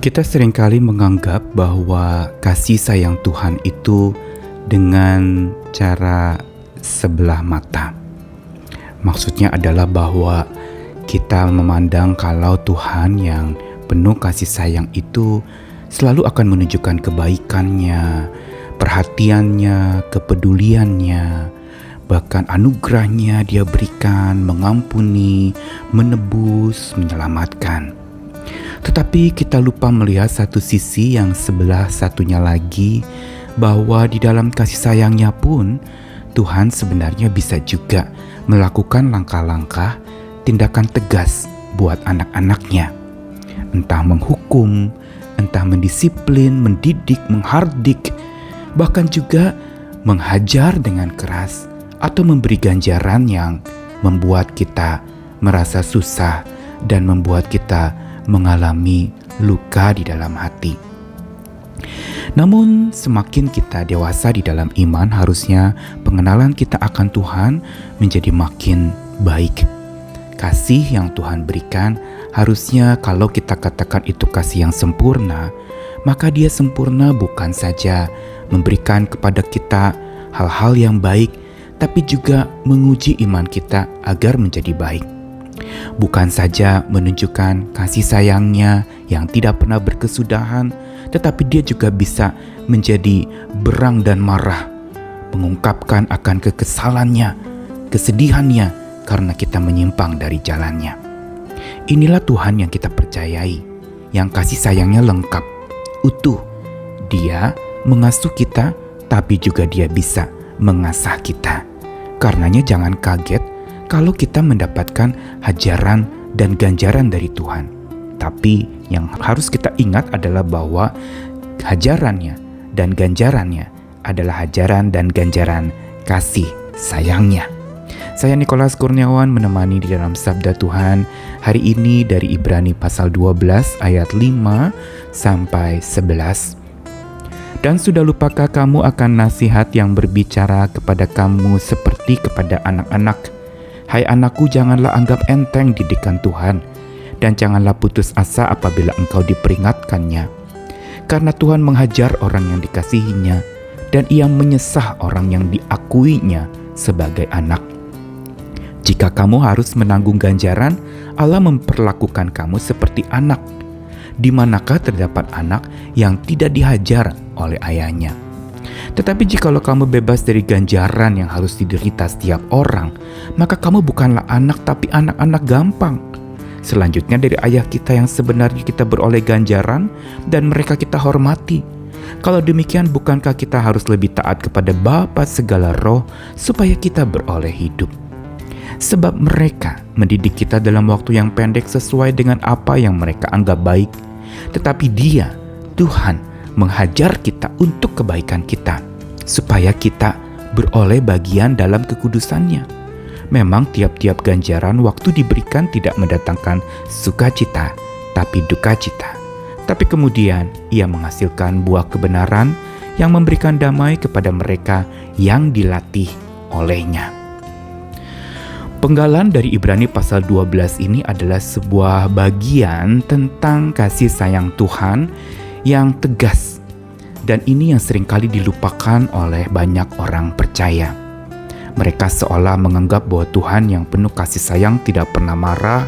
Kita seringkali menganggap bahwa kasih sayang Tuhan itu dengan cara sebelah mata. Maksudnya adalah bahwa kita memandang kalau Tuhan yang penuh kasih sayang itu selalu akan menunjukkan kebaikannya, perhatiannya, kepeduliannya, bahkan anugerahnya Dia berikan, mengampuni, menebus, menyelamatkan. Tetapi kita lupa melihat satu sisi yang sebelah satunya lagi, bahwa di dalam kasih sayangnya pun Tuhan sebenarnya bisa juga melakukan langkah-langkah tindakan tegas buat anak-anaknya. Entah menghukum, entah mendisiplin, mendidik, menghardik, bahkan juga menghajar dengan keras atau memberi ganjaran yang membuat kita merasa susah dan membuat kita mengalami luka di dalam hati. Namun semakin kita dewasa di dalam iman, harusnya pengenalan kita akan Tuhan menjadi makin baik. Kasih yang Tuhan berikan harusnya kalau kita katakan itu kasih yang sempurna, maka Dia sempurna bukan saja memberikan kepada kita hal-hal yang baik, tapi juga menguji iman kita agar menjadi baik. Bukan saja menunjukkan kasih sayangnya yang tidak pernah berkesudahan, tetapi Dia juga bisa menjadi berang dan marah, mengungkapkan akan kekesalannya, kesedihannya karena kita menyimpang dari jalannya. Inilah Tuhan yang kita percayai, yang kasih sayangnya lengkap, utuh. Dia mengasuh kita, tapi juga Dia bisa mengasah kita. Karenanya jangan kaget kalau kita mendapatkan hajaran dan ganjaran dari Tuhan. Tapi yang harus kita ingat adalah bahwa hajarannya dan ganjarannya adalah hajaran dan ganjaran kasih sayangnya. Saya Nikolas Kurniawan menemani di dalam Sabda Tuhan hari ini dari Ibrani pasal 12 ayat 5 sampai 11. Dan sudah lupakah kamu akan nasihat yang berbicara kepada kamu seperti kepada anak-anak? Hai anakku, janganlah anggap enteng didikan Tuhan, dan janganlah putus asa apabila engkau diperingatkannya. Karena Tuhan menghajar orang yang dikasihinya, dan Ia menyesah orang yang diakuinya sebagai anak. Jika kamu harus menanggung ganjaran, Allah memperlakukan kamu seperti anak. Di manakah terdapat anak yang tidak dihajar oleh ayahnya? Tetapi jikalau kamu bebas dari ganjaran yang harus diderita setiap orang, maka kamu bukanlah anak tapi anak-anak gampang. Selanjutnya dari ayah kita yang sebenarnya kita beroleh ganjaran dan mereka kita hormati. Kalau demikian, bukankah kita harus lebih taat kepada Bapa segala roh supaya kita beroleh hidup? Sebab mereka mendidik kita dalam waktu yang pendek sesuai dengan apa yang mereka anggap baik. Tetapi Dia, Tuhan, menghajar kita untuk kebaikan kita, supaya kita beroleh bagian dalam kekudusannya. Memang tiap-tiap ganjaran waktu diberikan tidak mendatangkan sukacita, tapi duka cita. Tapi kemudian Ia menghasilkan buah kebenaran yang memberikan damai kepada mereka yang dilatih olehnya. Penggalan dari Ibrani pasal 12 ini adalah sebuah bagian tentang kasih sayang Tuhan yang tegas, dan ini yang seringkali dilupakan oleh banyak orang percaya. Mereka seolah menganggap bahwa Tuhan yang penuh kasih sayang tidak pernah marah,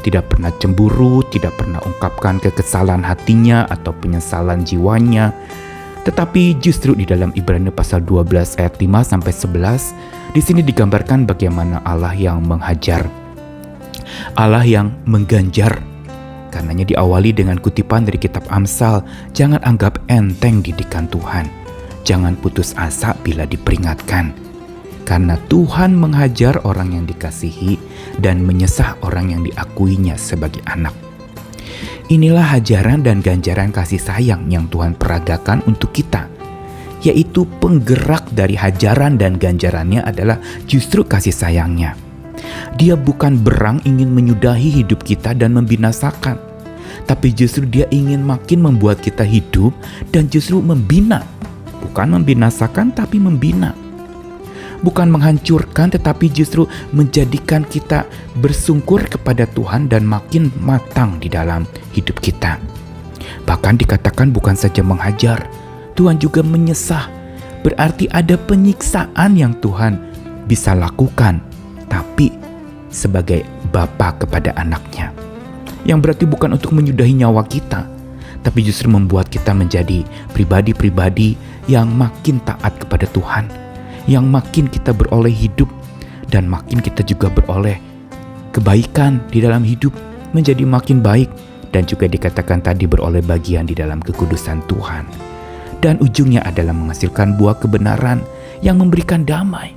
tidak pernah cemburu, tidak pernah ungkapkan kekesalan hatinya atau penyesalan jiwanya. Tetapi justru di dalam Ibrani pasal 12 ayat 5 sampai 11, di sini digambarkan bagaimana Allah yang menghajar, Allah yang mengganjar. Karenanya diawali dengan kutipan dari kitab Amsal, jangan anggap enteng didikan Tuhan. Jangan putus asa bila diperingatkan. Karena Tuhan menghajar orang yang dikasihi dan menyesah orang yang diakuinya sebagai anak. Inilah hajaran dan ganjaran kasih sayang yang Tuhan peragakan untuk kita, yaitu penggerak dari hajaran dan ganjarannya adalah justru kasih sayangnya. Dia bukan berang ingin menyudahi hidup kita dan membinasakan, tapi justru Dia ingin makin membuat kita hidup dan justru membina. Bukan membinasakan, tapi membina. bukan menghancurkan, tetapi justru menjadikan kita bersungkur kepada Tuhan dan makin matang di dalam hidup kita. Bahkan dikatakan bukan saja menghajar, Tuhan juga menyesah. Berarti ada penyiksaan yang Tuhan bisa lakukan, tapi sebagai bapa kepada anaknya. Yang berarti bukan untuk menyudahi nyawa kita, tapi justru membuat kita menjadi pribadi-pribadi yang makin taat kepada Tuhan, yang makin kita beroleh hidup, dan makin kita juga beroleh kebaikan di dalam hidup, menjadi makin baik, dan juga dikatakan tadi beroleh bagian di dalam kekudusan Tuhan. Dan ujungnya adalah menghasilkan buah kebenaran yang memberikan damai.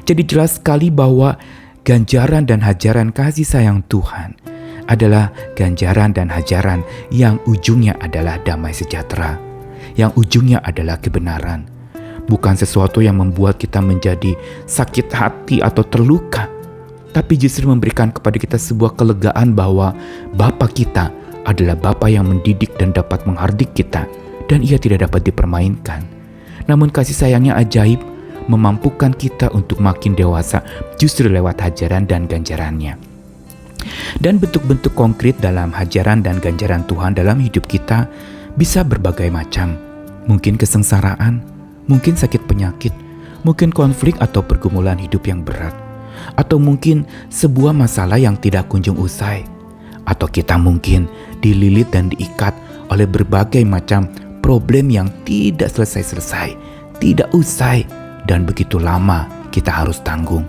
Jadi jelas sekali bahwa ganjaran dan hajaran kasih sayang Tuhan adalah ganjaran dan hajaran yang ujungnya adalah damai sejahtera, yang ujungnya adalah kebenaran. Bukan sesuatu yang membuat kita menjadi sakit hati atau terluka, tapi justru memberikan kepada kita sebuah kelegaan bahwa Bapa kita adalah Bapa yang mendidik dan dapat menghardik kita, dan Ia tidak dapat dipermainkan. Namun kasih sayangnya ajaib, memampukan kita untuk makin dewasa justru lewat hajaran dan ganjarannya. Dan bentuk-bentuk konkret dalam hajaran dan ganjaran Tuhan dalam hidup kita bisa berbagai macam. Mungkin kesengsaraan, mungkin sakit penyakit, mungkin konflik atau pergumulan hidup yang berat, atau mungkin sebuah masalah yang tidak kunjung usai, atau kita mungkin dililit dan diikat oleh berbagai macam problem yang tidak selesai-selesai, tidak usai, dan begitu lama kita harus tanggung.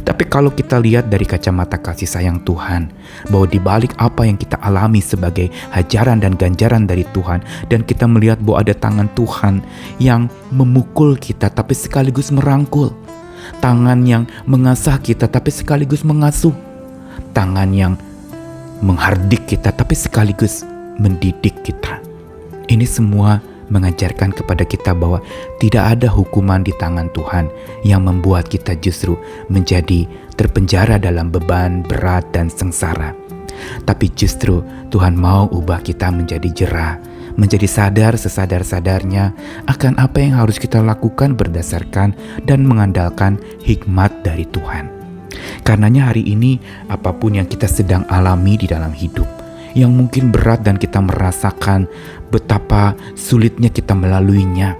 Tapi kalau kita lihat dari kacamata kasih sayang Tuhan, bahwa di balik apa yang kita alami sebagai hajaran dan ganjaran dari Tuhan, dan kita melihat bahwa ada tangan Tuhan yang memukul kita tapi sekaligus merangkul, tangan yang mengasah kita tapi sekaligus mengasuh, tangan yang menghardik kita tapi sekaligus mendidik kita. Ini semua mengajarkan kepada kita bahwa tidak ada hukuman di tangan Tuhan yang membuat kita justru menjadi terpenjara dalam beban berat dan sengsara. Tapi justru Tuhan mau ubah kita menjadi jerah, menjadi sadar sesadar-sadarnya akan apa yang harus kita lakukan berdasarkan dan mengandalkan hikmat dari Tuhan. Karenanya hari ini apapun yang kita sedang alami di dalam hidup, yang mungkin berat dan kita merasakan betapa sulitnya kita melaluinya,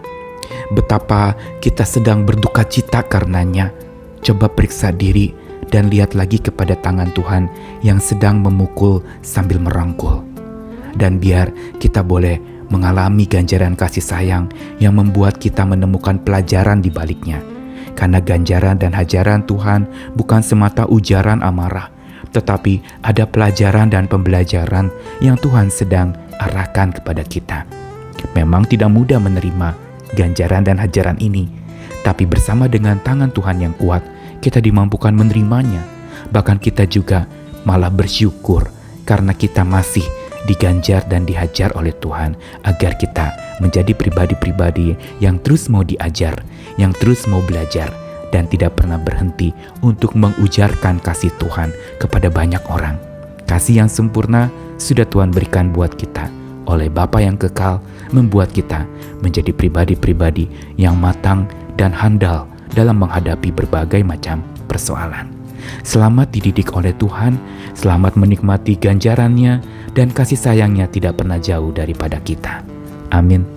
betapa kita sedang berduka cita karenanya, coba periksa diri dan lihat lagi kepada tangan Tuhan yang sedang memukul sambil merangkul. Dan biar kita boleh mengalami ganjaran kasih sayang yang membuat kita menemukan pelajaran di baliknya. Karena ganjaran dan hajaran Tuhan bukan semata ujaran amarah, tetapi ada pelajaran dan pembelajaran yang Tuhan sedang arahkan kepada kita. Memang tidak mudah menerima ganjaran dan hajaran ini, tapi bersama dengan tangan Tuhan yang kuat, kita dimampukan menerimanya. Bahkan kita juga malah bersyukur karena kita masih diganjar dan dihajar oleh Tuhan, agar kita menjadi pribadi-pribadi yang terus mau diajar, yang terus mau belajar, dan tidak pernah berhenti untuk mengujarkan kasih Tuhan kepada banyak orang. Kasih yang sempurna sudah Tuhan berikan buat kita oleh Bapa yang kekal, membuat kita menjadi pribadi-pribadi yang matang dan handal dalam menghadapi berbagai macam persoalan. Selamat dididik oleh Tuhan, selamat menikmati ganjarannya, dan kasih sayangnya tidak pernah jauh daripada kita. Amin.